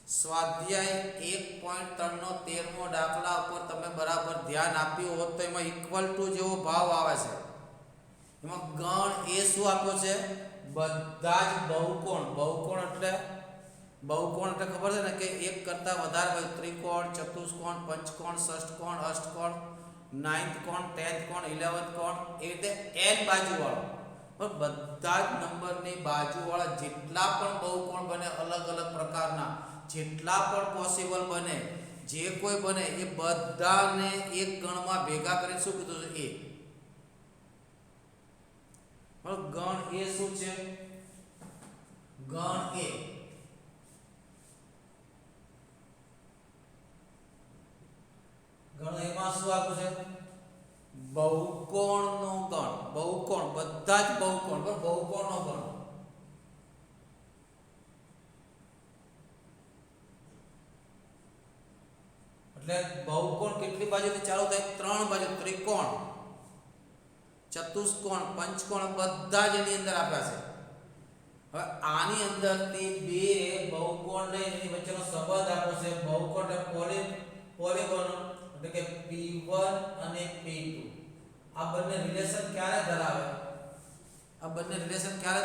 સ્વાધ્યાય 1.3 નો 13મો દાખલા ઉપર તમે બરાબર ધ્યાન આપ્યું હોત તો એમાં ઇક્વલ ટુ જેવો ભાવ આવે છે. એમાં ગણ એ શું આપ્યો છે? બધા જ બહુકોણ. બહુકોણ એટલે ખબર છે ને કે એક કરતા વધારે ત્રિકોણ, ચતુષ્કોણ, પંચકોણ, ષષ્ઠકોણ, અષ્ટકોણ, નાઇન્થ કોણ, 10th કોણ, 11th કોણ, એ રીતે n બાજુવાળો. પણ બધા જ નંબરની બાજુવાળા જેટલા પણ બહુકોણ બને, અલગ અલગ પ્રકારના જેટલા પણ પોસિબલ બને, જે કોઈ બને એ બધાને એક ગણમાં ભેગા કરીને શું કીધું છે? ગણ એ શું છે? ગણ એ ગણ એમાં શું આપ્યું છે? બહુકોણનો ગણ. બહુકોણ, બધા જ બહુકોણ, બહુકોણનો ગણ. એટલે બહુકોણ કેટલી બાજુથી ચાલુ થાય? 3 બાજુ. ત્રિકોણ, ચતુષ્કોણ, પંચકોણ બધા જ એની અંદર આપ્યા છે. હવે આની અંદરથી બે બહુકોણ લઈને એની વચ્ચેનો સંબંધ આપ્યો છે. બહુકોણ એટલે પોલિગોન, એટલે કે P1 અને P2. આ બંને રિલેશન ક્યારે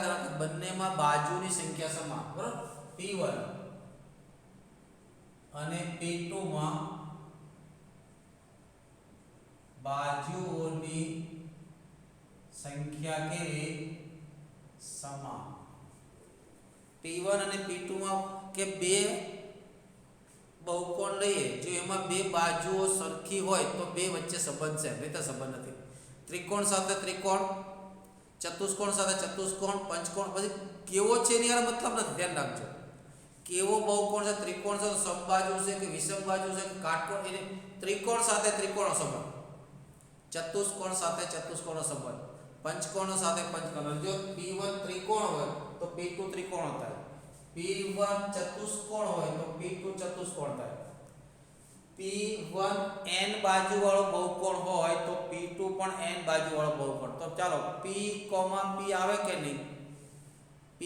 ધરાવે? બંનેમાં બાજુની સંખ્યા સમાન. બરાબર? P1 અને P2 માં બાજુઓની સંખ્યા કેવી? સમાન. P1 અને P2 માં કે બે બહુકોણ લઈએ, જો એમાં બે બાજુઓ સરખી હોય તો બે વચ્ચે સંબંધ છે, નહીં તો સંબંધ નથી. ત્રિકોણ સાથે ત્રિકોણ, ચતુષ્કોણ સાથે ચતુષ્કોણ, પંચકોણ પછી કેવો છે એની યાર મતલબ નથી. ધ્યાન રાખજો. કેવો બહુકોણ છે? ત્રિકોણ છે તો સમબાજુ છે કે વિષમ બાજુ છે કે કાટકોણ? એટલે ત્રિકોણ સાથે ત્રિકોણનો સંબંધ, ચતુષ્કોણ સાથે ચતુષ્કોણનો સંબંધ, પંચકોણ સાથે પંચકોણ. જો P1 ત્રિકોણ હોય તો P2 ત્રિકોણ થાય. P1 ચતુષ્કોણ હોય તો P2 ચતુષ્કોણ થાય. P1 n બાજુવાળો બહુકોણ હોય તો P2 પણ n બાજુવાળો બહુકોણ. તો ચાલો P, P આવે કે નહીં? P,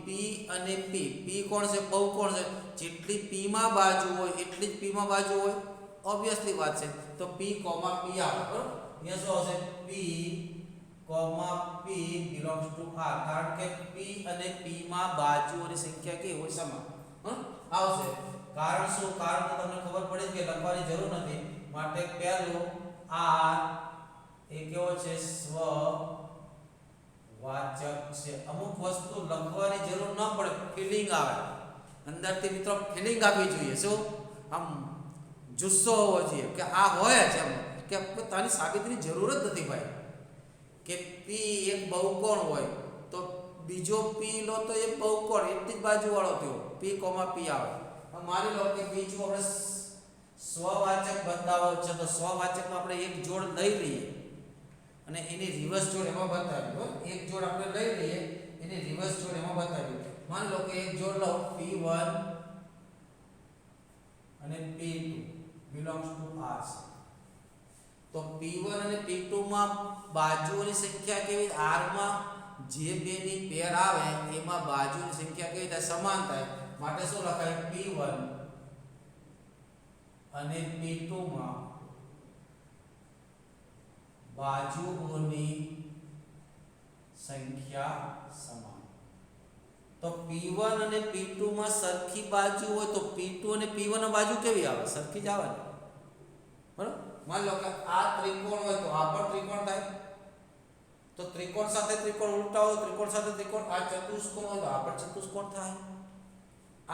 P અને P. P કોણ છે? બહુકોણ છે. જેટલી P માં બાજુ હોય એટલી જ P માં બાજુ હોય. ઓબ્વિયસલી વાત છે. તો P, P આવે. બરાબર? અહીંયા શું આવશે? P, P belongs to R. કારણ કે P અને P માં બાજુઓની સંખ્યા કેવી હોય? સમાન. આવશે. કારણ શું? કારણ તો તમને ખબર પડી કે લખવાની જરૂર નથી. માટે પહેલું R એ કેવો છે? સ્વવાચક છે. અમુક વસ્તુ લખવાની જરૂર ન પડે, ફીલિંગ આવે અંદરથી. મિત્રો ફીલિંગ આવવી જોઈએ. શું? આમ જુસ્સો હોવો જોઈએ કે આ હોય છે, એમ કે તારી સાબિતીની જરૂર જ નથી ભાઈ. કે P એક બહુકોણ હોય તો બીજો P લો તો એક બહુકોણ એટલી જ બાજુવાળો થયો. P, P આવે. માની લો કે બીજું આપણે સ્વવાચક બતાવો છે તો સ્વવાચકમાં આપણે એક જોડ લઈ લઈએ અને એની રિવર્સ જોડ એમાં બતાવીએ. એક જોડ આપણે લઈ લઈએ, એની રિવર્સ જોડ એમાં બતાવીએ. માની લો કે એક જોડ લો P1 અને P2 belongs to R. તો P1 અને P2 માં બાજુઓની સંખ્યા કેવી? R માં જે બેની પેર આવે એમાં બાજુની સંખ્યા કેવી થાય? સમાન થાય. માટે શું લખાય? P1 અને P2 માં બાજુઓની સંખ્યા સમાન. તો P1 અને P2 માં સરખી બાજુ હોય તો P2 અને P1 ની બાજુ કેવી આવે? સરખી જ આવે ને. બરાબર? માની લો કે આ ત્રિકોણ હોય તો આ પણ ત્રિકોણ થાય. તો ત્રિકોણ સાથે ત્રિકોણ ઉલટાવો, ત્રિકોણ સાથે ત્રિકોણ. આ ચતુષ્કોણ હોય તો આ પણ ચતુષ્કોણ થાય.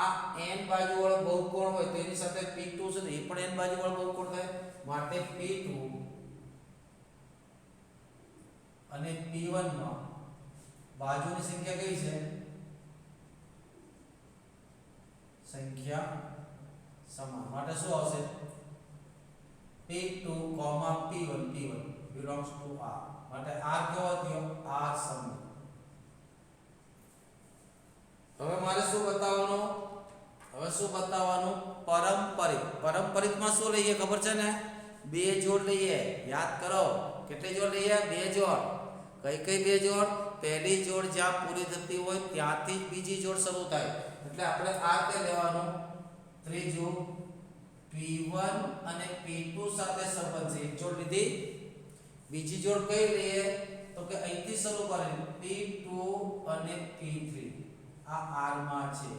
આ n બાજુવાળો બહુકોણ હોય તો એની સાથે P2 છે તો એ પણ n બાજુવાળો બહુકોણ થાય. માટે P2 અને P1 માં બાજુની સંખ્યા કઈ છે? સંખ્યા સમાન. માટે શું આવશે? P2, P1 belongs to R. માટે R કેવો થયો? R સમાન. હવે મારે શું બતાવવાનું? પારંપરિકમાં શું લઈએ ખબર છે ને? બે જોડ લઈએ. યાદ કરો. કેટલી જોડ લઈએ? બે જોડ. કઈ બે જોડ? પહેલી જોડ જ્યાં પૂરી થતી હોય ત્યાંથી બીજી જોડ શરૂ થાય. એટલે આપણે આ કે લેવાનું ત્રીજું P1 અને P2 સાથે સંબંધ છે. એક જોડ લીધી, બીજી જોડ કઈ લઈએ તો કે અહીંથી શરૂ કરીએ P2 અને P3 આ R માં છે.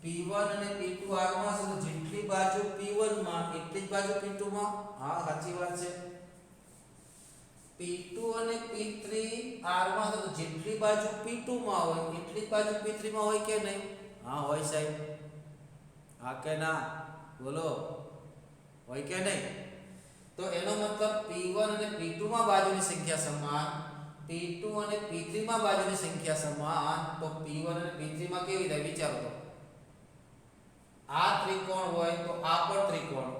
P1 અને P2 R માં છે તો જેટલી બાજુ P1 માં એટલી જ બાજુ P2 માં. હા સાચી વાત છે. P2 અને P3 R માં છે તો જેટલી બાજુ P2 માં હોય એટલી જ બાજુ P3 માં હોય કે નહીં? હા હોય સાહેબ. હા કે ના બોલો, હોય કે નહીં? તો એનો મતલબ P1 અને P2 માં બાજુની સંખ્યા સમાન, P2 અને P3 માં બાજુની સંખ્યા સમાન, તો P1 અને P3 માં કેવી થાય વિચારો તો. આ ત્રિકોણ હોય તો આ પણ ત્રિકોણ,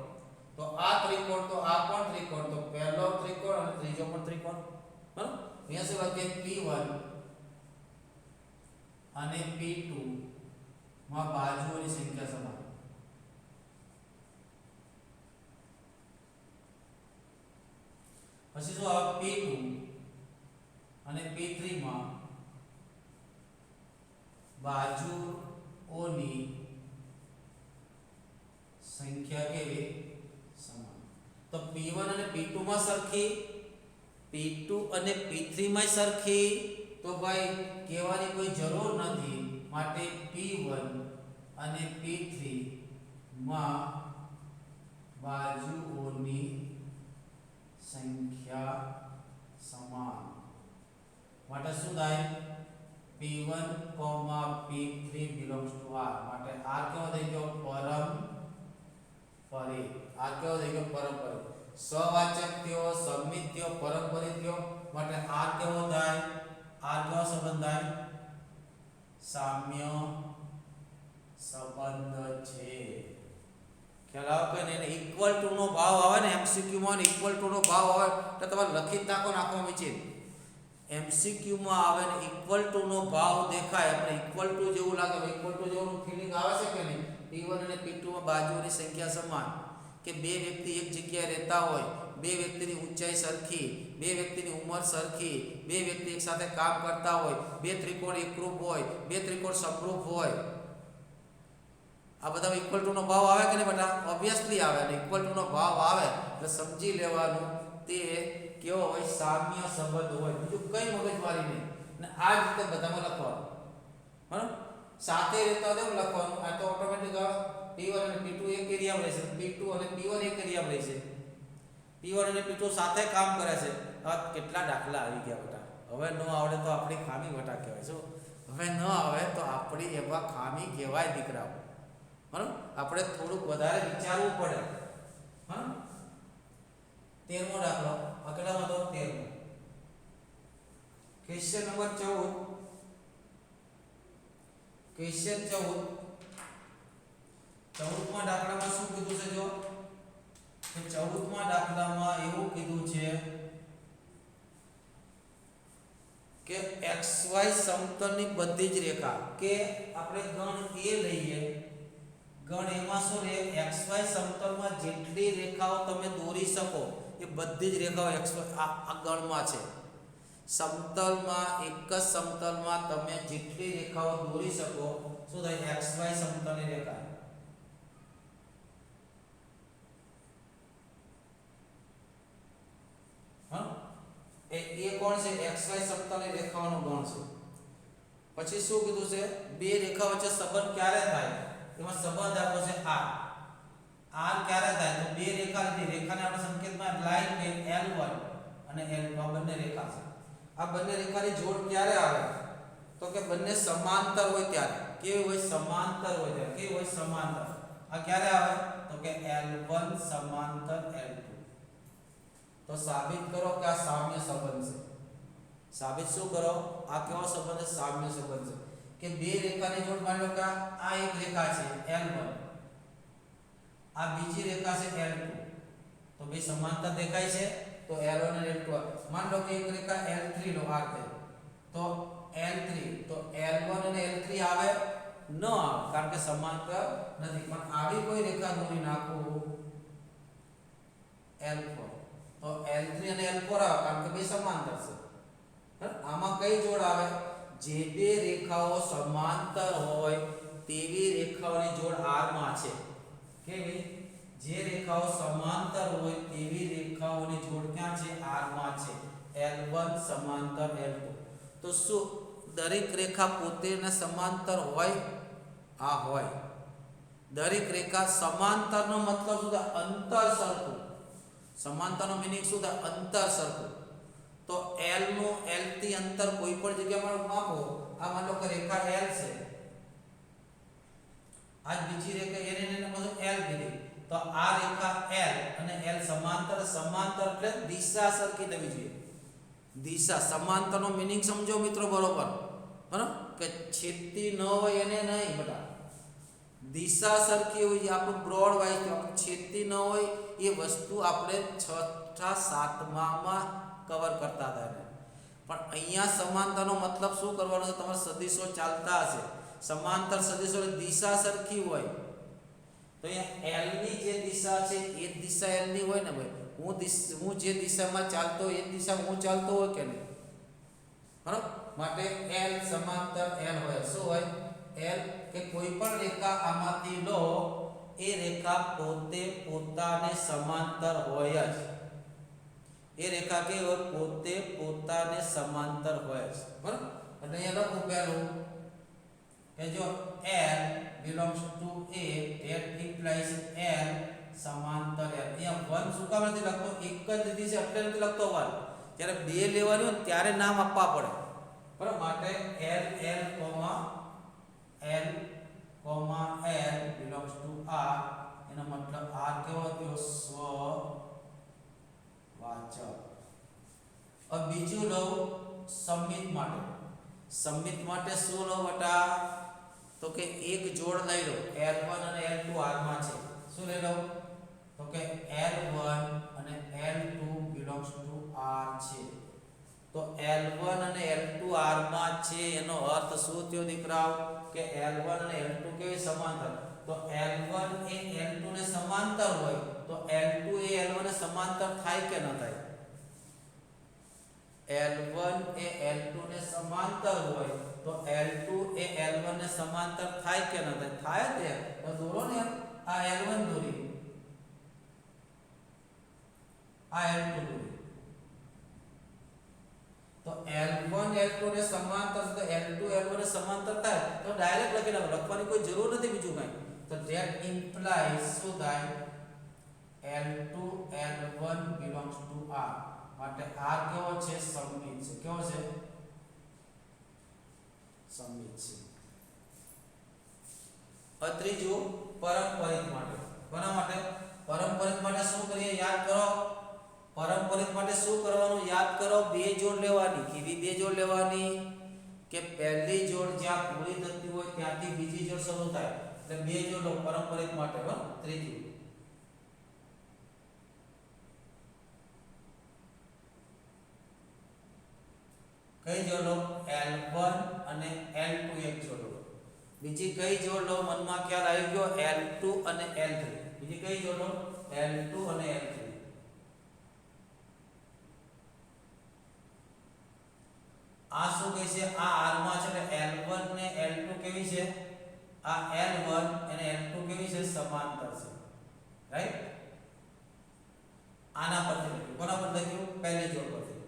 તો આ ત્રિકોણ તો આ પણ ત્રિકોણ, તો પહેલો ત્રિકોણ અને ત્રીજો પણ ત્રિકોણ. બરાબર? અહીંયા શું લખીએ P1 અને P2 માં બાજુઓની સંખ્યા સમાન. પછી શું આવે P2 અને P3 માં બાજુઓની સંખ્યા કેવી સમાન. તો P1 અને P2 માં સરખી, P2 અને P3 માં સરખી, તો ભાઈ કહેવાની કોઈ જરૂર નથી. માટે P1 અને P3 માં બાજુઓની સંખ્યા સમાન. માટે શું થાય P1, P3 belongs to R. માટે R કેવો થઈ ગયો પરમપરી. R કેવો થઈ ગયો પરમપરી. સવાચક થયો, સંમિત થયો, પરમપરી થયો. માટે R કેવો થાય? R કેવો સંબંધ થાય? સામ્ય સંબંધ છે. ખ્યાલ આવે કે નહીં? ઇક્વલ ટુ નો ભાવ આવે ને એમસીક્યુ માં, ઇક્વલ ટુ નો ભાવ આવે તો તમારે લખી જ નાખો વિચે. એમસીક્યુ માં આવે ને ઇક્વલ ટુ નો ભાવ દેખાય, આપણે ઇક્વલ ટુ જેવું લાગે, ઇક્વલ ટુ જેવું ફીલિંગ આવે છે કે નહીં? P1 અને P2 માં બાજુઓની સંખ્યા સમાન, કે બે વ્યક્તિ એક જગ્યાએ રહેતા હોય, બે વ્યક્તિની ઊંચાઈ સરખી, બે વ્યક્તિની ઉંમર સરખી, બે વ્યક્તિ એક સાથે કામ કરતા હોય, બે ત્રિકોણ એકરૂપ હોય, બે ત્રિકોણ સમરૂપ હોય. આ બધા ઇક્વલ ટુ નો ભાવ આવે કે નહીં બેટા? ઓબ્વિયસલી આવે. અને ઇક્વલ ટુ નો ભાવ આવે એટલે સમજી લેવાનું તે કેવો હોય? સામ્ય સંબંધ હોય. બીજું કઈ મગજમારી નહીં. અને આ જ રીતે બધામાં લખવાનું. બરાબર? સાથે રહેતા હોય લખવાનું. આ તો ઓટોમેટિક આવે. P1 અને P2 એક એરિયામાં રહેશે, P2 અને P1 એક એરિયામાં રહેશે. P1 અને P2 સાથે કામ કરે છે. હવે કેટલા દાખલા આવી ગયા બેટા. હવે ન આવડે તો આપણી ખામી બેટા કહેવાય. શું? હવે ન આવે તો આપણી એવા ખામી કહેવાય દીકરાઓ. બરાબર? આપણે થોડુંક વધારે વિચારવું પડે. હા, 13મો દાખલો. આગળમાં તો 13મો ક્વેશ્ચન નંબર 14. ક્વેશ્ચન 14માં દાખલામાં શું કીધું છે? જો કે 14માં દાખલામાં એવું કીધું છે કે XY સમતલની બધી જ રેખા, કે આપણે ગણ A લઈએ, ગણ એમાં શું રે? XY સમતલમાં જેટલી રેખાઓ તમે દોરી શકો એ બધી જ રેખાઓ XY આ ગણમાં છે. સમતલમાં એક જ સમતલમાં તમે જેટલી રેખાઓ દોરી શકો શું થાય? XY સમતલની રેખા. હા, એ કોણ છે? XY સમતલની રેખાઓનો ગણ છે. પછી શું કીધું છે? બે રેખા વચ્ચે સંબંધ ક્યારે થાય? એમાં સંબંધ આપ્યો છે R. R ક્યારે થાય? તો બે રેખા લીધી, રેખાને આપણે સંકેતમાં લાઈન કે L1 અને L2 બંને રેખા છે. આ બંને રેખાની જોડ ક્યારે આવે? તો કે બંને સમાંતર હોય ત્યારે. કેવી હોય? સમાંતર હોય ત્યારે. કેવી હોય? સમાંતર. આ ક્યારે આવે? તો કે L1 સમાંતર L2. તો સાબિત કરો કે આ સામ્ય સંબંધ છે. સાબિત શું કરો? આ કેવો સંબંધ છે? સામ્ય સંબંધ છે. કે બે રેખાની જોડ માની લો કે આ એક રેખા છે L1, આ બીજી રેખા છે L2, તો બે સમાંતર દેખાય છે. તો L1 અને L2 માન લો કે એક રેખા L3 નો આ છે, તો L3, તો L1 અને L3 આવે ન આવે કારણ કે સમાંતર નથી. પણ આવી કોઈ રેખા દોરી નાખું L4, તો L3 અને L4 આવે કારણ કે બે સમાંતર છે. આમાં કઈ જોડ આવે? જે બે રેખાઓ સમાંતર હોય તેવી રેખાઓની જોડ R માં છે. કેવી? જે રેખાઓ સમાંતર હોય તેવી રેખાઓની જોડ ક્યાં છે? R માં છે. L1 સમાંતર L2. તો શું દરેક રેખા પોતેને સમાંતર હોય? આ હોય. દરેક રેખા સમાંતરનો મતલબ શું થાય? અંતર સરખું. સમાંતરનો મીનિંગ શું થાય? અંતર સરખું. તો L નું L થી અંતર કોઈ પણ જગ્યામાં માપો. આ માનો કે રેખા L છે, આ બીજી રેખા એને બધું L કીધી. તો આ રેખા L અને L સમાંતર. સમાંતર એટલે દિશા સરખી થવી જોઈએ. દિશા સમાંતરનો મીનિંગ સમજો મિત્રો બરોબર. બરાબર કે છેદતી ન હોય એને નહીં બેટા. દિશા સરખી હોય છે. આપણું બ્રોડ વાઇઝ આપણું છેદતી ન હોય એ વસ્તુ આપણે 6થા 7મામાં કવર કરતા હતા. પણ અહીંયા સમાંતરનો મતલબ શું કરવાનો છે? તમારા સદિશો ચાલતા હશે. સમાંતર સદિશો દિશા સરખી હોય. તો અહીંયા L ની જે દિશા છે એ દિશા L ની હોય ને ભાઈ. હું જે દિશામાં ચાલતો હોય એ દિશા હું ચાલતો હોય કે નહીં? બરાબર. માટે L સમાંતર L હોય. શું હોય? L કે કોઈ પણ રેખા આમાંથી લો, એ રેખા પોતે પોતાને સમાંતર હોય જ. એ રેખા કેવી હોય? પોતે પોતાને સમાંતર હોય જ. બરાબર. એટલે અહીંયા લખું પહેલું કે જો L belongs to A, that implies L સમાંતર L. અહીંયા 1 શું કામ નથી લખતો? એક જ લીધી છે એટલે નથી લખતો 1. જ્યારે 2 લેવાની હોય ત્યારે નામ આપવા પડે. બરાબર. માટે L belongs to R. એનો મતલબ R કેવો થયો? સ્વવાચક. હવે બીજું લો સમમિત માટે. સમમિત માટે શું લો બેટા? તો કે એક જોડ લઈ લો. L1 અને L2 R માં છે. શું લઈ લો? તો કે L1 અને L2 belongs to R છે. તો L1 અને L2 R માં છે એનો અર્થ શું થયો દીકરાઓ? કે L1 અને L2 કેવી? સમાંતર. તો L1 એ L2 ને સમાંતર હોય તો L2 એ L1 ને સમાંતર થાય કે ન થાય? L1 એ L2 ને સમાંતર હોય તો L2 એ L1 ને સમાંતર થાય કે ન થાય? થાય જ. તો દોરો ને આ L1 દોરી, આ L2 દોરી. તો L1 L2 ને સમાંતર તો L2 L1 ને સમાંતર થાય તો ડાયરેક્ટ લખી નાખો. લખવાની કોઈ જરૂર નથી બીજું કાંઈ. તો that implies શું થાય? L2 L1 belongs to R. માટે R કેવો છે? સમમિત છે. કેવો છે? સમમિત છે. હવે ત્રીજું પરંપરિત માટે. કોના માટે? પરંપરિત માટે શું કરીએ? યાદ કરો. પરંપરિત માટે શું કરવાનું? યાદ કરો. બે જોડ લેવાની. કેવી બે જોડ લેવાની? કે પહેલી જોડ જ્યાં પૂરી થતી હોય ત્યાંથી બીજી જોડ શરૂ થાય. એટલે બે જોડ લો પરંપરિત માટે. બરાબર. ત્રીજું કઈ જોડ લો? L1 અને L2 એક જોડ લો. બીજી કઈ જોડ લો? મનમાં ખ્યાલ આવી ગયો? L2 અને L3. બીજી કઈ જોડ લો? L2 અને L3. આ શું કહે છે? આ R માં છે એટલે L1 ને L2 કેવી છે? આ L1 અને L2 કેવી છે? સમાંતર છે. રાઈટ. આના પરથી લખ્યું. કોના પર લખ્યું? પહેલી જોડ પરથી.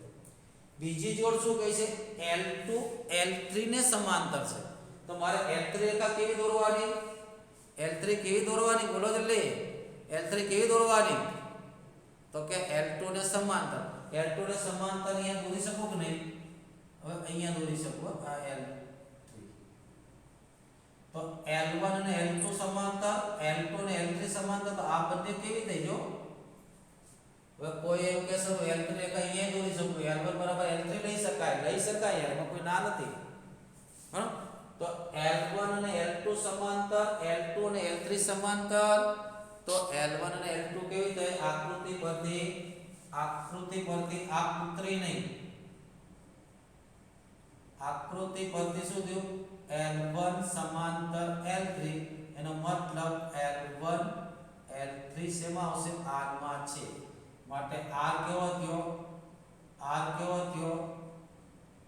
બીજી જોડ શું કહે છે? L2 L3 ને સમાંતર છે. તો મારે L3 રેખા કેવી દોરવાની? L3 કેવી દોરવાની? બોલો જલ્દી. L3 કેવી દોરવાની? તો કે L2 ને સમાંતર. L2 ને સમાંતર અહીંયા દોરી શકો કે નહીં? હવે અહીંયા દોરી શકો. આ L3. તો L1 અને L2 સમાંતર, L2 અને L3 સમાંતર. તો આ બંને કેવી થઈ જો? હવે કોઈ એમ કહેશે તો L3 રેખા અહીંયા દોરી શકો. L1 બરાબર L3 લઈ શકાય. એમાં કોઈ ના નથી. હા. તો L1 અને L2 સમાંતર, L2 અને L3 સમાંતર. તો L1 અને L2 કેવી થાય? આકૃતિ પરથી આ પુત્રી નહીં. આકૃતિ પરથી શું થયું? L1 સમાંતર L3. એનો મતલબ L1 L3 શેમાં આવશે? R માં છે. માટે R કેવો થયો? R કેવો થયો?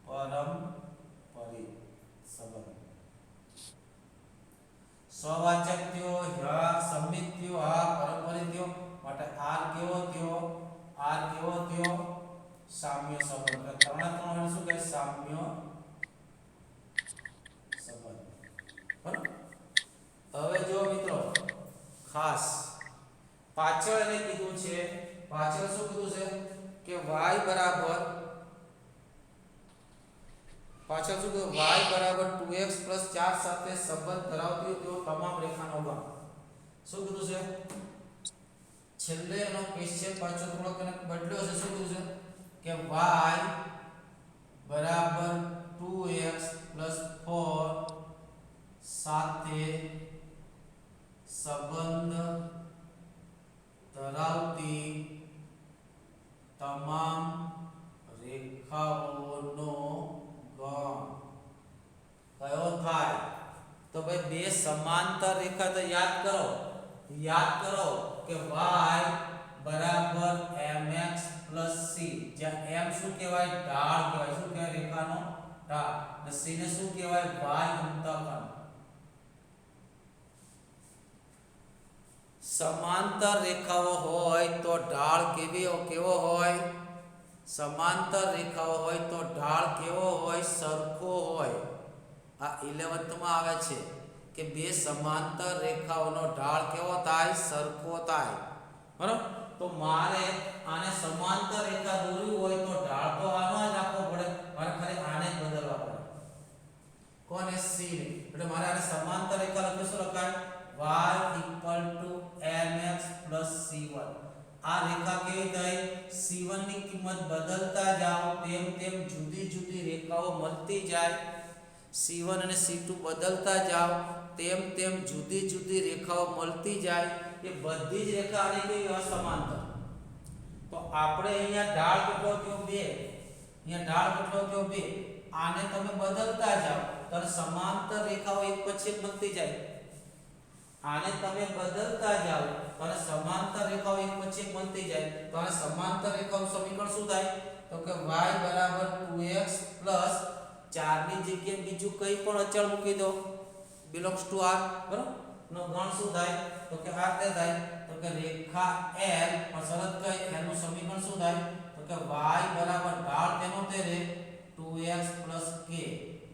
પરંપરિત સંબંધ. સ્વવાચક થયો, હ સંમિત થયો, હા પરસ્પરિક થયો, માટે આર કેવો થયો? આર કેવો થયો? સામ્ય સંબંધ. એટલે ત્રણે ત્રણ એને શું કહે? સામ્ય સંબંધ. બરાબર. હવે જો મિત્રો ખાસ પાછળ એને કીધું છે, પાછળ શું કીધું છે કે y બરાબર, પાછળ શું કીધું? y બરાબર 2x 4 સાથે સંબંધ ધરાવતી હોય તેવો તમામ રેખાનો લંબ. શું કીધું છે? છેલ્લે એનો ક્વેશ્ચન પાછો થોડોક એને બદલ્યો છે. શું કીધું છે કે y બરાબર 2x 4 સાથે સંબંધ ધરાવતી તમામ રેખાઓનો ગણ કયો થાય? તો ભાઈ બે સમાંતર રેખા તો યાદ કરો કે y બરાબર mx c, જ્યાં m શું કહેવાય? ઢાળ કહેવાય. શું કહેવાય? રેખાનો ઢાળ. અને c ને શું કહેવાય? y અંતઃખંડ. સમાંતર રેખાઓ હોય તો ઢાળ કેવો હોય? સમાંતર રેખાઓ હોય તો ઢાળ કેવો હોય? સરખો હોય. આ 11th માં આવે છે કે બે સમાંતર રેખાઓનો ઢાળ કેવો થાય? સરખો થાય. બરાબર. તો મારે આને સમાંતર રેખા દોરવી હોય તો ઢાળ તો આનો જ રાખવો પડે. મારે ખાલી આને જ બદલવા પડે. કોને? c ને. એટલે મારે આને સમાંતર રેખા લખી શું લખાય? y mx c1. આ રેખા કેવી થઈ? c1 ની કિંમત બદલતા જાઓ તેમ તેમ જુદી જુદી રેખાઓ મળતી જાય. c1 અને c2 બદલતા જાઓ તેમ તેમ જુદી જુદી રેખાઓ મળતી જાય. એ બધી જ રેખા આની કેવી? અસમાંતર. તો આપણે અહીંયા ઢાળ કેટલો થયો? 2. અહીંયા ઢાળ કેટલો થયો? 2. આને તમે બદલતા જાઓ તો સમાંતર રેખાઓ એક પછી એક બનતી જાય. આને તમે બદલતા જાઓ તો સમાંતર રેખાઓ એક પછી એક બનતી જાય. તો આ સમાંતર રેખાઓનું સમીકરણ શું થાય? તો કે y બરાબર 2x 4 ની જગ્યાએ બીજું કંઈ પણ અચળ મૂકી દો, બિલોંગ્સ ટુ r. બરાબર. નો ગણ શું થાય? તો કે આ તે થાય તો કે રેખા l પણ શરત કઈ? l નું સમીકરણ શું થાય? તો કે y બરાબર ઢાળ તેનો તે રે 2x k,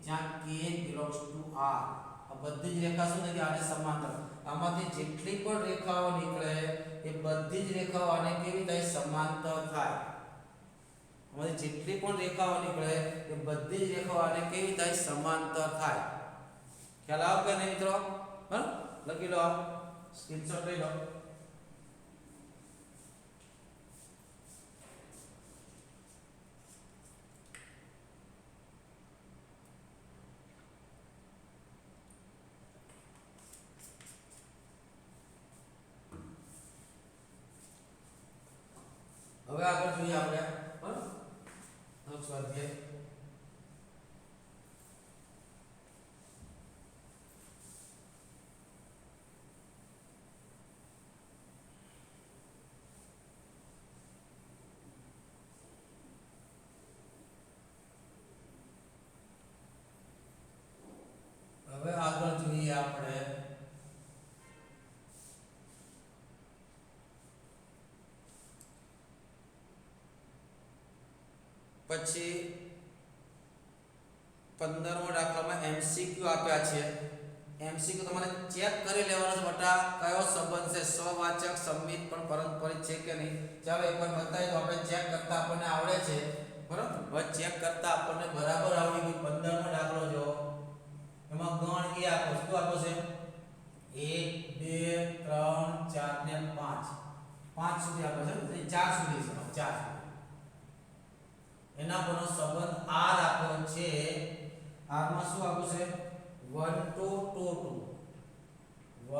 જ્યાં k બિલોંગ્સ ટુ r. આ બધી જ રેખા શું થઈ? આને સમાંતર. આમાંથી જેટલી પણ રેખાઓ નીકળે એ બધી જ રેખાઓ આને કેવી થાય? સમાંતર થાય. આમાંથી જેટલી પણ રેખાઓ નીકળે એ બધી જ રેખાઓ આને કેવી થાય? સમાંતર થાય. ખ્યાલ આવ કે નહીં મિત્રો? હા, લખી લો, સ્ક્રીનશોટ લઈ લો. હવે આગળ જોઈએ આપણે. બરાબર. સ્વાધ્યાય હવે આગળ જોઈએ આપણે પછી 15મો દાખલામાં MCQ આપ્યા છે. MCQ તમારે ચેક કરી લેવાનો છે બટા કયો સંબંધ છે સ્વવાચક, સંમિત પણ પરંપરિત છે કે નહીં. ચાલો એકવાર બતાવી દો. આપણે ચેક કરતા આપણને આવડે છે. બરાબર. હવે ચેક કરતા આપણને બરાબર આવડી ગયું. 15મો દાખલો જો એમાં ગણ એ આપો શું આપો છે? 1 2 3 4 ને 5. 5 સુધી આપે છે. 4 સુધી છે. 4 એના પરનો સંબંધ r આપ્યો છે. r માં શું આપ્યું છે? 1 2 2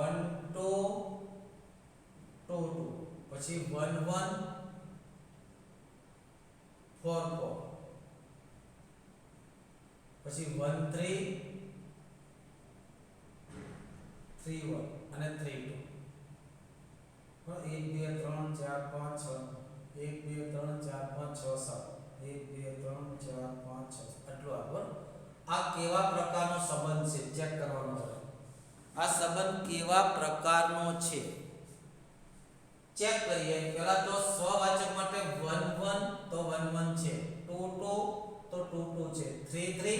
1 2 2 પછી 1 1 4 4 પછી 1 3 3 1 અને 3 2. 1 2 3 4 5 6 1 2 3 4 5 6 7 1 2 3 4 5 6 આટલું આ. બરાબર. આ કેવા પ્રકારનો સંબંધ છે ચેક કરવાનો છે. આ સંબંધ કેવા પ્રકારનો છે ચેક કરીએ. પહેલા તો સ્વવાચક માટે 1 1 તો 1 1 છે, 2 2 તો 2 2 છે, 3 3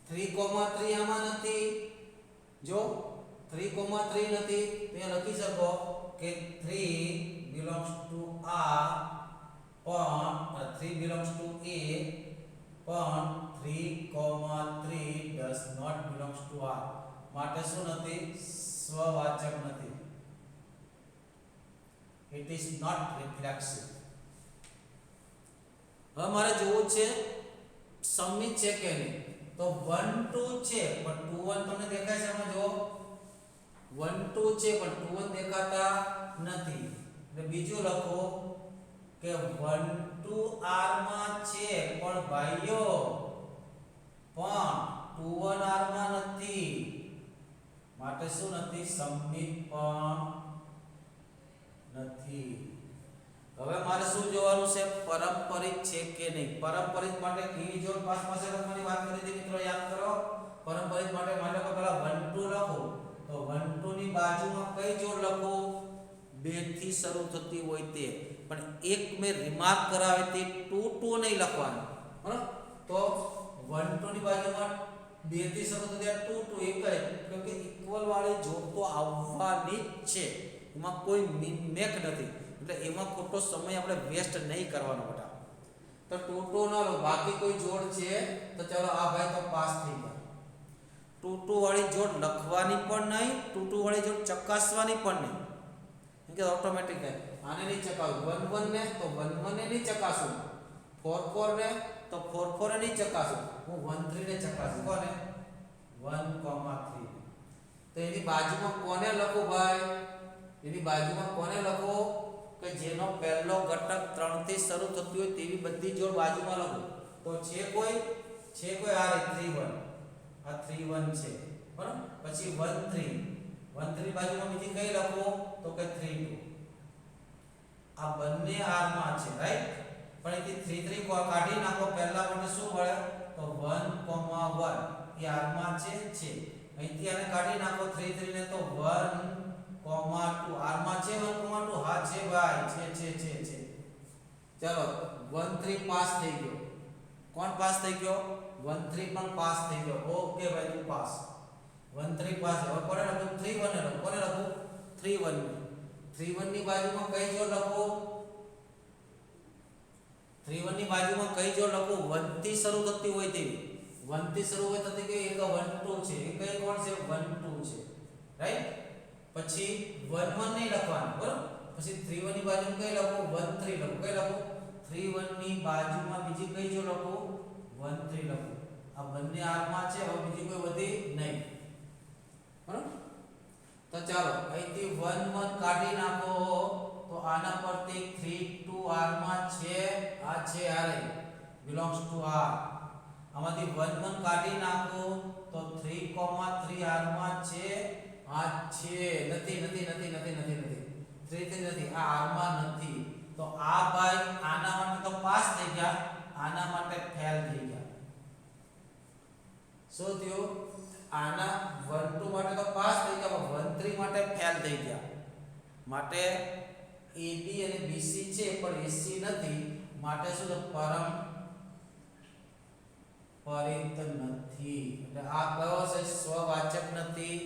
3,3 આમાં નથી. જો 3,3 નથી તો એ લખી શકો કે 3 belongs to R પણ 3 belongs to A પણ 3,3 does not belongs to R. માટે શું નથી? સ્વવાચક નથી. It is not reflexive. હવે મારે જોવું છે સમિત છે કે નહીં. તો 1 2 છે પણ 2 1 તમને દેખાય છે? આમાં જો 1 2 છે પણ 2 1 દેખાતા નથી. એટલે બીજું લખો કે 1 2 R માં છે પણ ભાઈઓ પણ 2 1 R માં નથી. માટે શું નથી? સમિત પણ નથી. હવે મારે શું જોવાનું છે? પારંપરિક છે કે નહીં. પારંપરિક માટે કેવી જોડ પાસે લખવાની વાત કરી હતી મિત્રો, યાદ કરો. પારંપરિક માટે મારે પહેલા 1 2 લખો તો 1 2 ની બાજુમાં કઈ જોડ લખો? 2 થી શરૂ થતી હોય તે. પણ એક મેં રિમાર્ક કરાવી હતી 2 2 નહીં લખવાનું, બરાબર? તો 1 2 ની બાજુમાં 2 થી શરૂ થતી 2 2 એક જ, એટલે કે ઇક્વલ વાળી જોડ તો આવવાની જ છે. એમાં કોઈ મેક નથી. એટલે એમાં ખોટો સમય આપણે વેસ્ટ નહીં કરવાનો બેટા. તો 2 2 ના લો, બાકી કોઈ જોડ છે તો ચાલો આ ભાઈ તો પાસ થઈ ગયા. 2 2 વાળી જોડ લખવાની પણ નહીં, 2 2 વાળી જોડ ચકાસવાની પણ નહીં. કેમ કે ઓટોમેટિક આને નહીં ચકાસું. 1 1 ને તો 1 1 ને નહીં ચકાસું, 4 4 ને તો 4 4 ને નહીં ચકાસું, હું 1 3 ને ચકાસું. કોને? 1,3. તો એની બાજુમાં કોને લખો ભાઈ? એની બાજુમાં કોને લખો? કે જેનો પહેલો ઘટક 3 થી શરૂ થતી હોય તેવી બધી જોડ બાજુમાં લખો. તો છે કોઈ આ 3 1, આ 3 1 છે, બરાબર? પછી 1 3, 1 3 બાજુમાં બીજી કઈ લખો? તો કે 3 2. આ બંને R માં છે, રાઈટ? પણ અહીંથી 3 3 કાઢી નાખો. પહેલા માટે શું મળે? તો 1,1 એ R માં છે. અહીંથી આને કાઢી નાખો 3 3 ને તો 1,2 R માં છે. 1,2 હા છે ભાઈ, છે. ચાલો 1 3 પાસ થઈ ગયો. કોણ પાસ થઈ ગયો? 1 3 પણ પાસ થઈ ગયો. ઓકે ભાઈ, તું પાસ. 1 3 પાસ. હવે કોને લખું? 3 1 ને લખું. કોને લખું? 3 1 ને. 3 1 ની બાજુમાં કઈ જોડ લખો? 3 1 ની બાજુમાં કઈ જોડ લખો? 1 થી શરૂ થતી હોય તેવી. 1 થી શરૂ હોય થતી કઈ? એક 1 2 છે. એક કઈ કોણ છે? 1 2 છે, રાઈટ? પછી 1 1 નહીં લખવાનું, બરાબર? પછી 3 1 ની બાજુમાં કઈ લખો? 1 3 લખો. કઈ લખો? 3 1 ની બાજુમાં બીજી કઈ જોડ લખો? 1 3 લખો. આ બંને R માં છે. હવે બીજી કોઈ વધી નહીં, બરાબર? તો ચાલો અહીંથી 1 1 કાઢી નાખો. તો આના પરથી 3 2 R માં છે. આ છે R belongs to R. આમાંથી 1 1 કાઢી નાખો તો 3,3 R માં છે. આ છે. નથી. 3 3 નથી. આ R માં નથી. તો આ ભાઈ આના માટે તો પાસ થઈ ગયા, આના માટે ફેલ થઈ ગયા. શું થયું? આના 1 2 માટે તો પાસ થઈ ગયા, 1 3 માટે ફેલ થઈ ગયા. માટે AB અને BC છે પણ AC નથી. માટે શું? પારંપરિક નથી. એટલે આ કયો છે? સ્વવાચક નથી,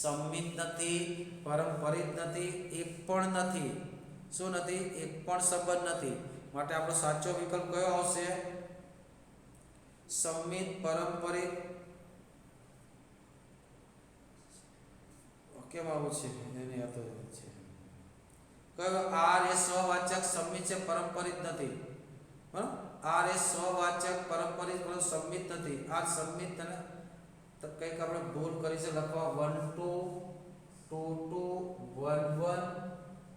સમિત નથી, પારંપરિક નથી, એક પણ નથી. શું નથી? એક પણ સંબંધ નથી. માટે આપણો સાચો વિકલ્પ કયો આવશે? સમિત, પારંપરિક. કેમ આવું છે? એને આ તો છે કયો? R એ સ્વવાચક, સમિત છે, પારંપરિક નથી. બરાબર? R એ સ્વવાચક, પારંપરિક પરંતુ સમિત નથી. આ સમિત અને તો કંઈક આપણે ભૂલ કરી છે લખવા. 1 2 2 2 1 1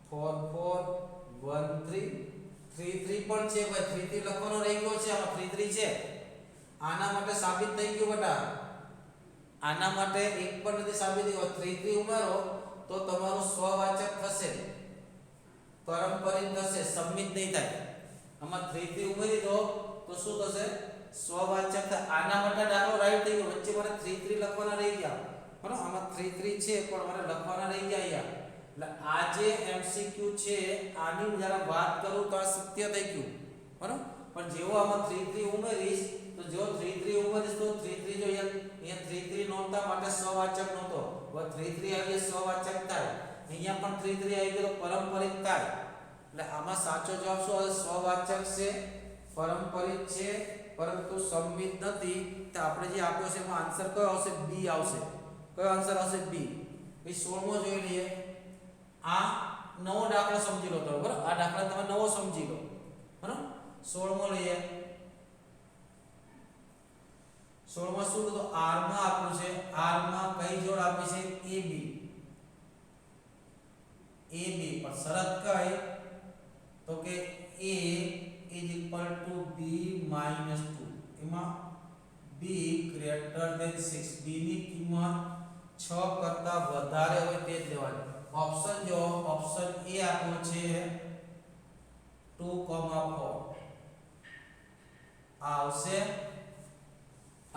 4 4 1 3 3 3 પણ છે ભાઈ. 3 3 લખવાનો રહી ગયો છે. આમાં 3 3 છે. આના માટે સાબિત થઈ ગયું બેટા. આના માટે એક પણ નથી સાબિત થયું. 3 3 ઉમેરો તો તમારું સ્વવાચક થશે, પારંપરિક થશે, સમિત નહીં થાય. આમાં 3 3 ઉમેરી દો તો શું થશે? સ્વવાચક. આના માટે દાખલો રાઈટ થઈ ગયો. વચ્ચે મારે 3 3 લખવાના રહી ગયા. બરાબર આમાં 3 3 છે પણ મારે લખવાના રહી ગયા યાર એટલે આ જે એમસીક્યુ છે આની જ્યારે વાત કરું તો આ સત્ય થઈ ગયું બરાબર પણ જેવો આમાં 3 3 ઉમેરીશ તો જો 3 3 ઉમેરીશ તો 3 3 જો અહીંયા 3 3 નહોતા માટે સવાચક નહોતો હવે 3 3 આવી સવાચક થાય અહીંયા પણ 3 3 આવી ગયો તો પારંપરિક થાય એટલે આમાં સાચો જવાબ શું આવશે સવાચક છે પારંપરિક છે પરંતુ સંમિત નથી તો આપણે જે આપ્યો છે એમાં આન્સર કયો આવશે બી આવશે કયો આન્સર આવશે બી પછી 16મો જોઈ લઈએ આ નવો દાખલો સમજી લો બરાબર આ દાખલા તમે નવો સમજી લો બરાબર 16મો લઈએ 16માં શું તો r માં આપ્યું છે r માં કઈ જોડ આપી છે ab પણ શરત કઈ તો કે a = b - 2 એમાં b > 6 b ની કિંમત 6 કરતા વધારે હોય તે જ લેવાની ઓપ્શન જો ઓપ્શન a આપ્યો છે 2, 4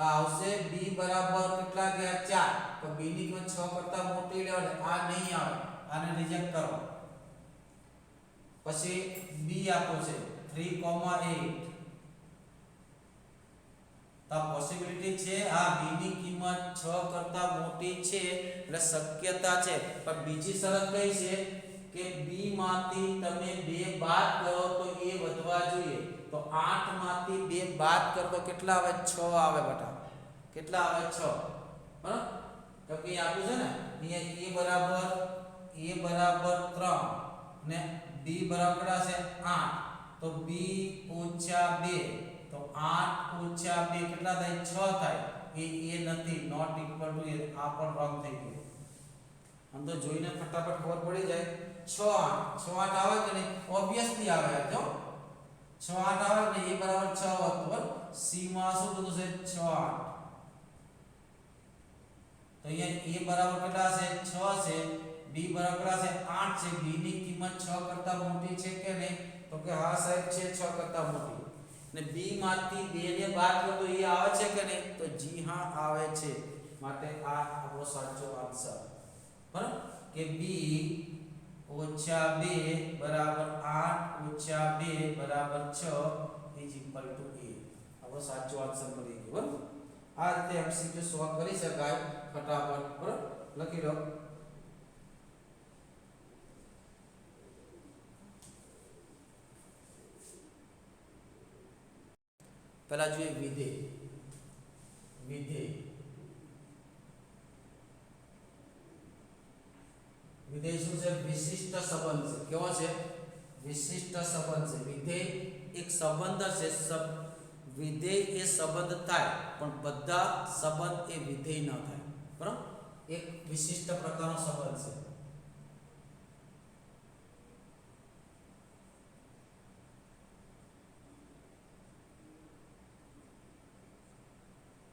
આવશે b બરાબર કેટલા ગયા 4 તો b ની કિંમત 6 કરતા મોટી લેવાની આ નહીં આવે આને રિજેક્ટ કરો પછી b આપ્યો છે 3, 8 તો પોસિબિલિટી છે આ b ની કિંમત 6 કરતા મોટી છે એટલે શક્યતા છે પણ બીજી શરત કઈ છે કે b માંથી તમે 2 બાદ કરો તો એ વધવા જોઈએ તો 8 માંથી 2 બાદ કરો તો કેટલા આવે 6 આવે બેટા કેટલા આવે 6 બરાબર તો કે આપ્યું છે ને અહીંયા a બરાબર 3 ને b બરાબર છે 8 તો b - 2 તો 8 - 2 કેટલા થાય 6 થાય એ નથી નોટ ઇક્વલ ટુ એ આ પણ રોંગ થઈ ગયું આમ તો જોઈને ફટાફટ ખબર પડી જાય 6 8 આવે કે નહીં ઓબવિયસલી આવે જો 6 8 આવે ને a બરાબર 6 હોત બરાબર c માં શું બધું છે 6 8 તો અહીંયા a બરાબર કેટલા છે 6 છે b બરાબર છે 8 છે b ની કિંમત 6 કરતા મોટી છે કે નહીં તો કે હા સાહેબ છે 6 કરતા મોટી ને b માંથી 2 ને બાદ કરો તો એ આવે છે કે નહીં તો જી હા આવે છે માટે આ આપણો સાચો આન્સર બરાબર કે b - 2 = 8 - 2 = 6 = a આપણો સાચો આન્સર મળી ગયો બરાબર આ રીતે એમસીક્યુ સોલ્વ કરી શકાય ફટાફટ બરાબર લખી લો પહેલા જોઈએ વિધેય શું છે વિશિષ્ટ સંબંધ છે કેવો છે વિશિષ્ટ સંબંધ છે વિધેય એક સંબંધ છે વિધેય એ સંબંધ થાય પણ બધા સંબંધ એ વિધેય ન થાય બરાબર એક વિશિષ્ટ પ્રકારનો સંબંધ છે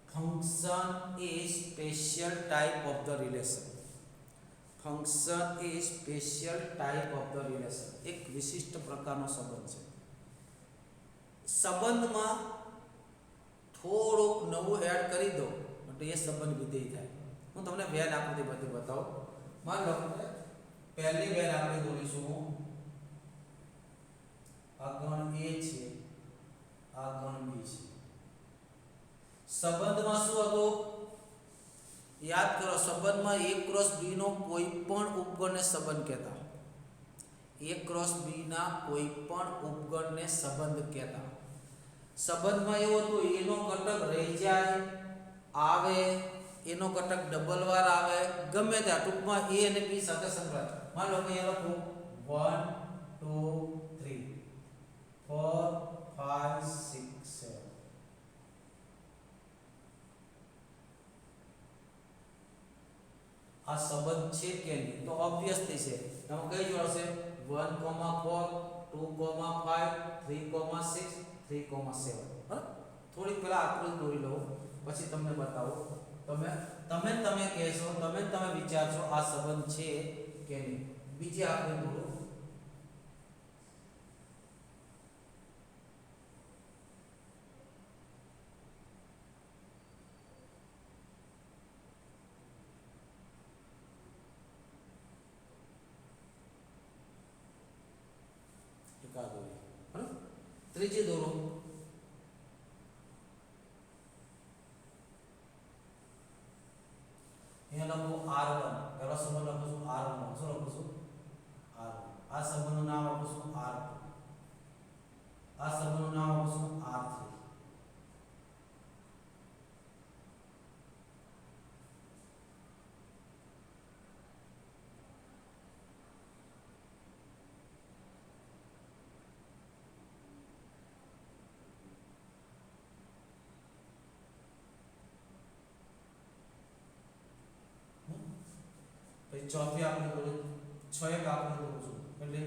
function is special type of the relation એક વિશિષ્ટ પ્રકારનો સંબંધ છે સંબંધમાં થોડુંક નવું એડ કરી દો એટલે એ સંબંધ વિધેય થાય હું તમને વેન આકૃતિ બધી બતાવું માન લો પહેલી વેન આપણે દોરીશું આ ગણ a છે આ ગણ b છે સંબંધમાં શું હતું યાદ કરો સંબંધમાં a ક્રોસ b નો કોઈ પણ ઉપગણને સંબંધ કહેતા a ક્રોસ b ના કોઈ પણ ઉપગણને સંબંધ કહેતા સંબંધમાં એવું હતું a નો ઘટક રહી જાય આવે એનો ઘટક ડબલ વાર આવે ગમે ત્યાં ટૂંકમાં a અને b સાથે સંકળાય માન લો કે એ લખું 1 2 3 4 5 6 7 આ સંબંધ છે કે નહીં તો ઓબવિયસલી છે એમાં કઈ જોડ હશે 1, 4 2, 5 3, 6 3, 7 થોડીક પહેલા આકૃતિ દોરી લો પછી તમને બતાવો તમે કહેશો તમે વિચારશો આ સંબંધ છે કે નહીં બીજી આકૃતિ દોરો ત્રીજી દોરો અહીંયા લખો r1 પહેલો સંબંધ લખું છું r1 શું લખું છું r1 આ સંબંધનું નામ આપું છું r2 આ સંબંધનું નામ આપું છું r3 પછી ચોથી આપણે દોરી 6 એક આપણે દોરું છું એટલે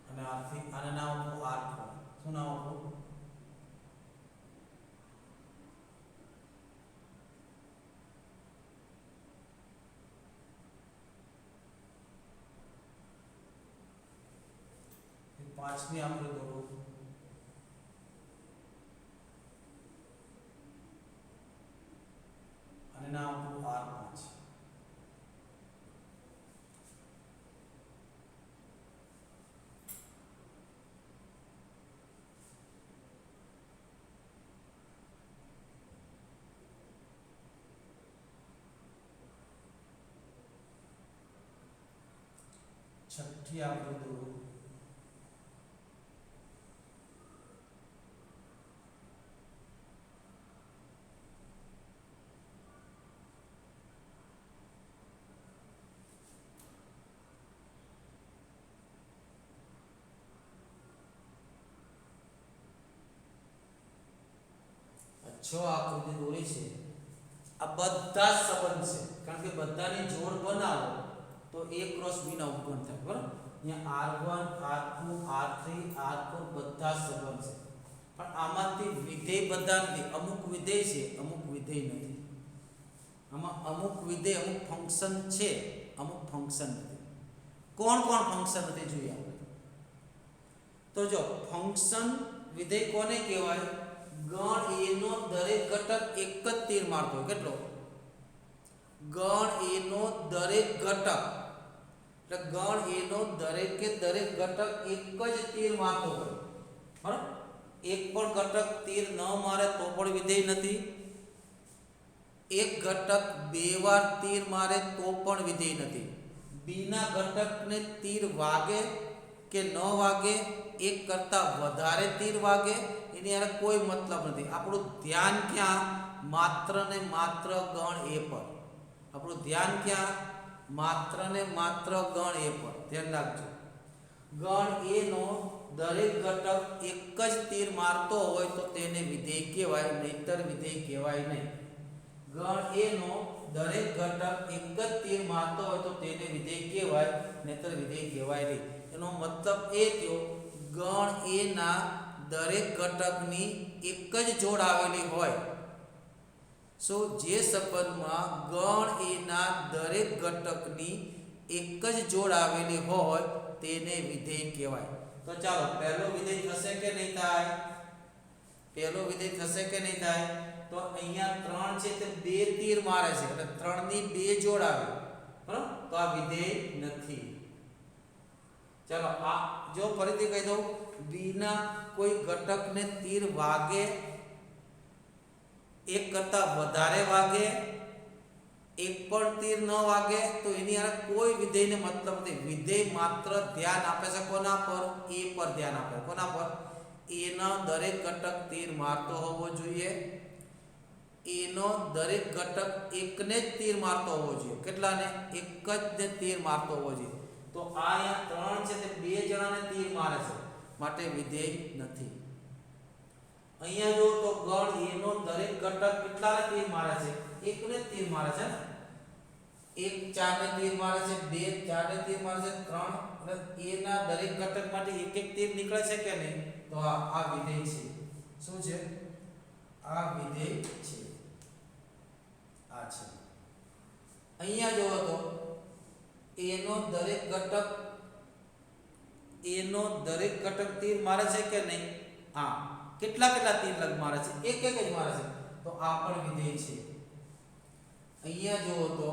અને આથી આને નામ આપો r4 શું નામ આપો પાંચમી આપણે દોરો અને નામ આપો r5 છઠ્ઠી આપણે દોરો છ આકૃતિ દોરી છે આ બધા જ સંબંધ છે કારણ કે બધાની જોડ બનાવો તો a ક્રોસ b ના ઉપગણ થાય બરાબર અહીંયા r1 r2 r3 r4 બધા જ સંબંધ છે પણ આમાંથી વિધેય બધા નથી અમુક વિધેય છે અમુક વિધેય નથી આમાં અમુક વિધેય અમુક ફંક્શન છે અમુક ફંક્શન નથી કોણ કોણ ફંક્શન નથી જોઈએ આપણે તો જો ફંક્શન વિધેય કોને કહેવાય ગણ a નો દરેક ઘટક એક જ તીર મારતો હોય કેટલો ગણ a નો દરેક ઘટક એટલે ગણ a નો દરેકે દરેક ઘટક એક જ તીર મારતો હોય બરાબર એક પણ ઘટક તીર ન મારે તો પણ વિધેય નથી એક ઘટક બે વાર તીર મારે તો પણ વિધેય નથી b ના ઘટકને તીર વાગે કે ન વાગે એક કરતા વધારે તીર વાગે એની યાર કોઈ મતલબ નથી આપણું ધ્યાન ક્યાં માત્ર ને માત્ર ગણ a પર આપણું ધ્યાન ક્યાં માત્ર ને માત્ર ગણ a પર ધ્યાન રાખજો ગણ a નો દરેક ઘટક એક જ તીર મારતો હોય તો તેને વિધેય કહેવાય નહીતર વિધેય કહેવાય નહીં ગણ a નો દરેક ઘટક એક જ તીર મારતો હોય તો તેને વિધેય કહેવાય નહીતર વિધેય કહેવાય નહીં એનો મતલબ એ થયો ગણ a ના દરેક ઘટકની એક જ જોડ આવેલી હોય સો જે સંબંધમાં ગણ a ના દરેક ઘટકની એક જ જોડ આવેલી હોય તેને વિધેય કહેવાય તો ચાલો પહેલો વિધેય થશે કે નહીં થાય પહેલો વિધેય થશે કે નહીં થાય તો અહીંયા 3 છે તે બે તીર મારે છે એટલે 3 ની બે જોડ આવે બરાબર તો આ વિધેય નથી ચાલો આ જો ફરીથી કહી દઉં b ના કોઈ ઘટકને તીર વાગે એક કરતા વધારે વાગે એક પણ તીર ન વાગે તો એની આ કોઈ વિધેયને મતલબ નથી વિધેય માત્ર ધ્યાન આપે છે કોના પર a પર ધ્યાન આપે કોના પર a નો દરેક ઘટક તીર મારતો હોવો જોઈએ a નો દરેક ઘટક એકને જ તીર મારતો હોવો જોઈએ કેટલાને એક જ ને તીર મારતો હોવો જોઈએ તો આ અહીંયા 3 છે તે બે જણાને તીર મારે છે માટે વિધેય નથી અહીંયા જો તો ગણ a નો દરેક ઘટક કેટલાને તીર મારે છે એકને તીર મારે છે ને એક 4 ને તીર મારે છે 2 4 ને તીર મારે છે 3 એટલે a ના દરેક ઘટક માટે એક એક તીર નીકળે છે કે નહીં તો આ વિધેય છે શું છે આ વિધેય છે આ છે અહીંયા જો તો a નો દરેક ઘટક તીર મારે છે કે નહીં હા કેટલા કેટલા તીર લગ મારે છે એક એક જ મારે છે તો આ પણ વિધેય છે અહીંયા જો તો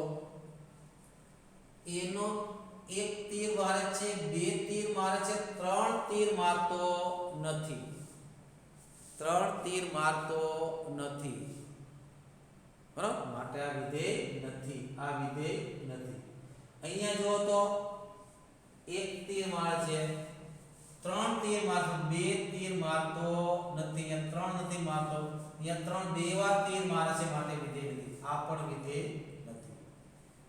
a નો એક તીર મારે છે, બે તીર મારે છે, ત્રણ તીર મારતો નથી. ત્રણ તીર મારતો નથી. બરાબર, માટે આ વિધેય નથી. આ વિધેય નથી. અહીંયા જો તો એક તીર મારે છે, ત્રણ તીર મારતો, બે તીર મારતો નથી, અહીંયા ત્રણ નથી મારતો, અહીંયા ત્રણ બે વાર તીર મારે છે, માટે વિધેય નથી. આ પણ વિધેય નથી.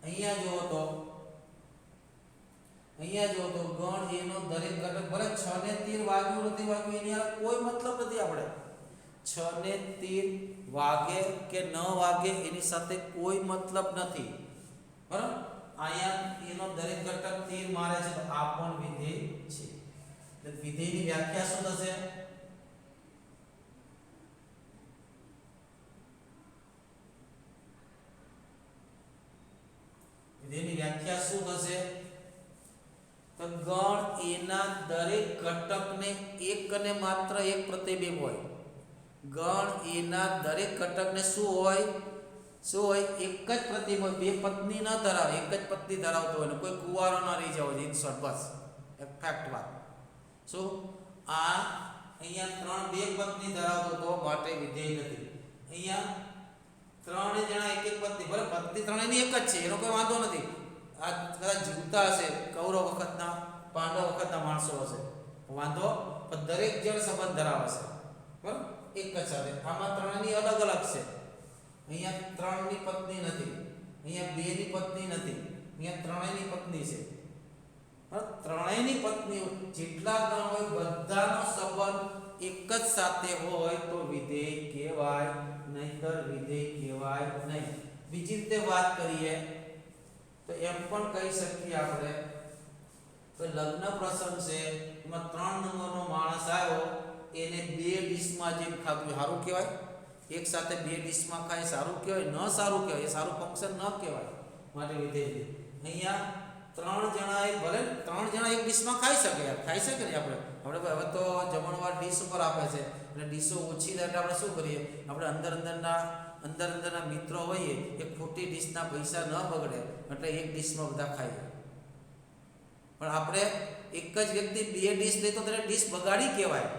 અહીંયા જો તો ગણ એનો દરેક ઘટક ભલે 6 ને તીર વાગ્યું નથી વાગ્યું એની હારે કોઈ મતલબ નથી. આપણે 6 ને તીર વાગે કે ન વાગે એની સાથે કોઈ મતલબ નથી. બરાબર, અહીંયા એનો દરેક ઘટક તીર મારે છે, તો આ પણ વિધેય છે. એટલે વિધેયની વ્યાખ્યા શું થશે? વિધેયની વ્યાખ્યા શું થશે? તો ગણ એના દરેક ઘટકને એક અને માત્ર એક પ્રતિબિંબ હોય. ગણ એના દરેક ઘટકને શું હોય? એક જ પ્રતિબિંબ હોય. બે પત્ની ન ધરાવે, એક જ પત્ની ધરાવતો હોય ને કોઈ કુંવારો ન રહી જાવ. ઇન શોર્ટ બસ એક ફેક્ટ વાત. શું આ અહીંયા ત્રણ બે પત્ની ધરાવતો તો માટે વિધેય નથી. અહીંયા ત્રણે જણા એક એક પત્ની, બરાબર, પત્ની ત્રણેયની એક જ છે, એનો કોઈ વાંધો નથી. આ કદાચ જીવતા હશે, કૌરવ વખતના, પાંડવ વખતના માણસો હશે, વાંધો, પણ દરેક જણ સંબંધ ધરાવે છે, બરાબર, એક જ સાથે. આમાં ત્રણની અલગ અલગ છે. અહીંયા ત્રણની પત્ની નથી, અહીંયા બે ની પત્ની નથી, અહીંયા ત્રણેયની પત્ની છે. ત્રણેયની પત્ની જેટલા ગણ હોય બધાનો સંબંધ એક જ સાથે હોય તો વિધેય કહેવાય, નહીંતર વિધેય કહેવાય નહીં. બીજી રીતે વાત કરીએ તો એમ પણ કહી શકીએ આપણે કે લગ્ન પ્રસંગ છે, એમાં 3 નંબરનો માણસ આવ્યો, એને બે ડીશમાં જેમ ખાધું સારું કહેવાય? એક સાથે બે ડીશમાં ખાય સારું કહેવાય? ન સારું કહેવાય. એ સારું ફંક્શન ન કહેવાય, માટે વિધેય. અહીંયા 3 જણાએ ભલે 3 જણા એક ડીશમાં ખાઈ શકે, ખાઈ શકે ને. આપણે હવે તો જમણવાર ડીશ ઉપર આપે છે, અને ડીશો ઓછી થાય એટલે આપણે શું કરીએ? આપણે અંદરના મિત્રો હોઈએ, એ ખોટી ડીશના પૈસા ન બગડે એટલે એક ડીશમાં બધા ખાઈએ. પણ આપણે એક જ વ્યક્તિ બે ડીશ લે તો તેને ડીશ બગાડી કહેવાય.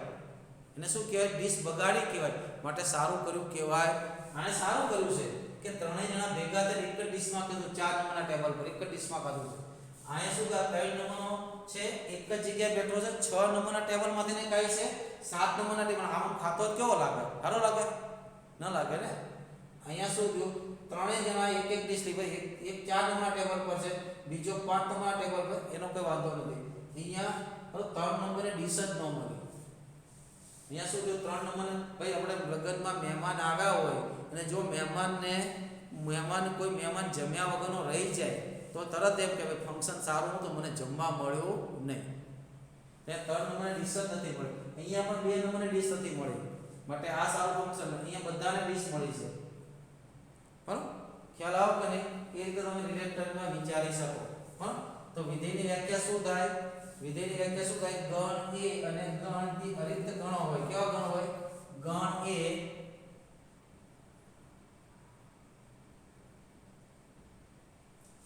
એને શું કહેવાય? ડીશ બગાડી કહેવાય. માટે સારું કર્યું કહેવાય. આને સારું કર્યું છે કે ત્રણેય જણા ભેગા થઈને એક જ ડીશમાં ખાધું. 4 નંબરના ટેબલ પર એક જ ડીશમાં ખાધું છે. અહીંયા શું કે 3 નંબરનો છે, એક જ જગ્યાએ બેઠો છે. 6 નંબરના ટેબલમાંથી ને કાઈ છે 7 નંબરના ટેબલ. આમ ખાતો કેવો લાગે? સારો લાગે? ન લાગે ને. અહીંયા શું થયું? ત્રણેય જણા એક એક ડીશ લીધી. એક 4 નંબરના ટેબલ પર છે, બીજો 5 નંબરના ટેબલ પર, એનો કોઈ વાંધો નથી. અહીંયા 3 નંબરે ડીશ જ ન મળી. અહીંયા શું થયું? 3 નંબરને ભાઈ આપણે લગ્નમાં મહેમાન આવ્યા હોય અને જો કોઈ મહેમાન જમ્યા વગરનો રહી જાય તો તરત એમ કે ભાઈ ફંક્શન સારું હતું, મને જમવા મળ્યું નહીં. ત્યાં 3 નંબરની ડીશ જ નથી મળી. અહીંયા પણ 2 નંબરની ડીશ નથી મળી. માટે આ સારું ફંક્શન. અહીંયા બધાને ડીશ મળી છે. બરાબર, ખ્યાલ આવો કે નહીં? એ રીતે તમે રિલેટરમાં વિચારી શકો. તો વિધેયની વ્યાખ્યા શું થાય? વિધેયની વ્યાખ્યા શું થાય? ગણ એ અને ગણ બી અરિક્ત ગણો હોય. કેવા ગણ હોય? ગણ એ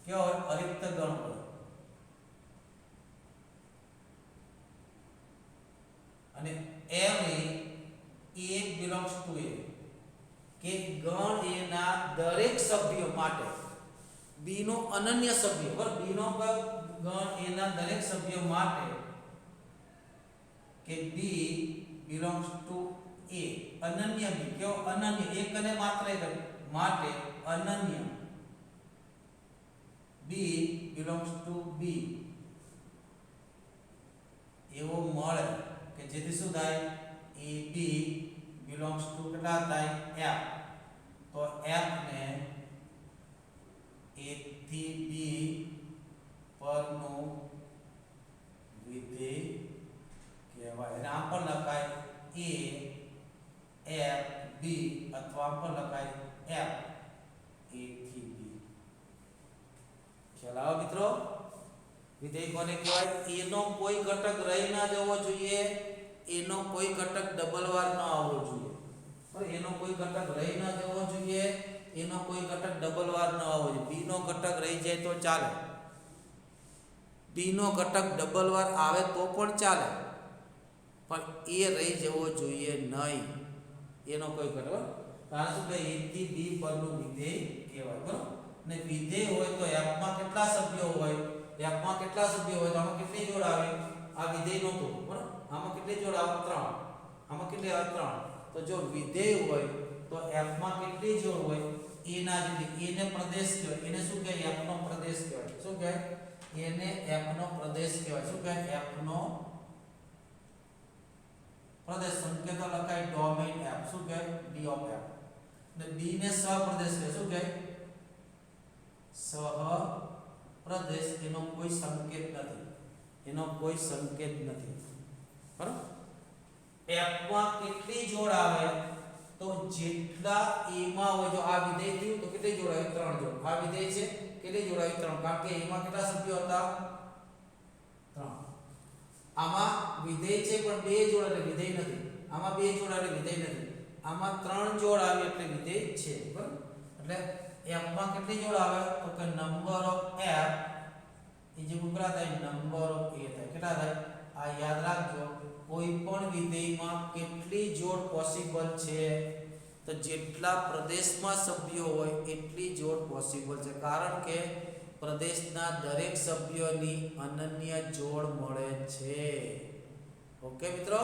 કેવા હોય? અરિક્ત ગણ હોય. અને એમ એ belongs to a, કે ગણ એના દરેક સભ્યો માટે b નો અનન્ય સભ્ય, બરાબર, b નો ગણ એના દરેક સભ્યો માટે કે b belongs to a, Ananya b. કેવો? અનન્ય, એક અને માત્ર એક માટે અનન્ય b belongs to b એવો મળે કે જેથી શું થાય? ab belongs to કેટલા થાય? f. તો f ને a થી b પરનું વિધેય કહેવાય. અને આમ પણ લખાય a f b, અથવા આમ પણ લખાય f a થી b. ખ્યાલ આવે મિત્રો? વિધેય કોને કહેવાય? એનો કોઈ ઘટક રહી ના જવો જોઈએ, એનો કોઈ ઘટક ડબલ વાર ન આવવો જોઈએ. બરાબર, એનો કોઈ ઘટક રહી ના જવો જોઈએ, એનો કોઈ ઘટક ડબલ વાર ન આવવો જોઈએ. b નો ઘટક રહી જાય તો ચાલે. ડી નો ઘટક ડબલ વાર આવે તો પણ ચાલે, પણ એ રહી જવો જોઈએ નહીં, એનો કોઈ ઘટક. કારણ શું કે a થી b પરનું વિધેય કહેવાય, બરાબર. ને વિધેય હોય તો f માં કેટલા સભ્યો હોય, f માં કેટલા સભ્યો હોય તો આમાં કેટલી જોડ આવે, આ વિધેય નહોતું, બરાબર. આમાં કેટલી જોડ આવે, 3. આમાં કેટલી આવે, 3. તો જો વિધેય હોય તો f માં કેટલી જોડ હોય, a ના જેટલી. a ને પ્રદેશ કહેવાય, એને શું કહેવાય, f નો પ્રદેશ કહેવાય. શું કહેવાય, એને f નો પ્રદેશ કહેવાય. શું કહેવાય, f નો પ્રદેશ. સંકેતો લખાય ડોમેઇન f. શું કહેવાય, d of f. ને b ને સહપ્રદેશ કહેવાય. શું કહેવાય, સહપ્રદેશ. એનો કોઈ સંકેત નથી, એનો કોઈ સંકેત નથી, બરાબર. f માં કેટલી જોડ આવે, તો જેટલા a માં હોય, જો આ વિધેય થયું તો કેટલી જોડ આવી, 3 જોડ. આ વિધેય છે, કેટલી જોડ આવી, 3, કારણ કે a માં કેટલા સભ્યો હતા, 3. આમાં વિધેય છે પણ 2 જોડ એટલે વિધેય નથી, આમાં 2 જોડ એટલે વિધેય નથી, આમાં 3 જોડ આવી એટલે વિધેય છે, બરાબર. એટલે f માં કેટલી જોડ આવે, તો કે નંબર ઓફ f એ જે કેટલા થાય, નંબર ઓફ a થાય. કેટલા થાય, આ યાદ રાખજો. કોઈ પણ વિધેયમાં કેટલી જોડ પોસિબલ છે, તો જેટલા પ્રદેશમાં સભ્યો હોય એટલી જોડ પોસિબલ છે, કારણ કે પ્રદેશના દરેક સભ્યોની અનન્ય જોડ મળે છે. ઓકે મિત્રો.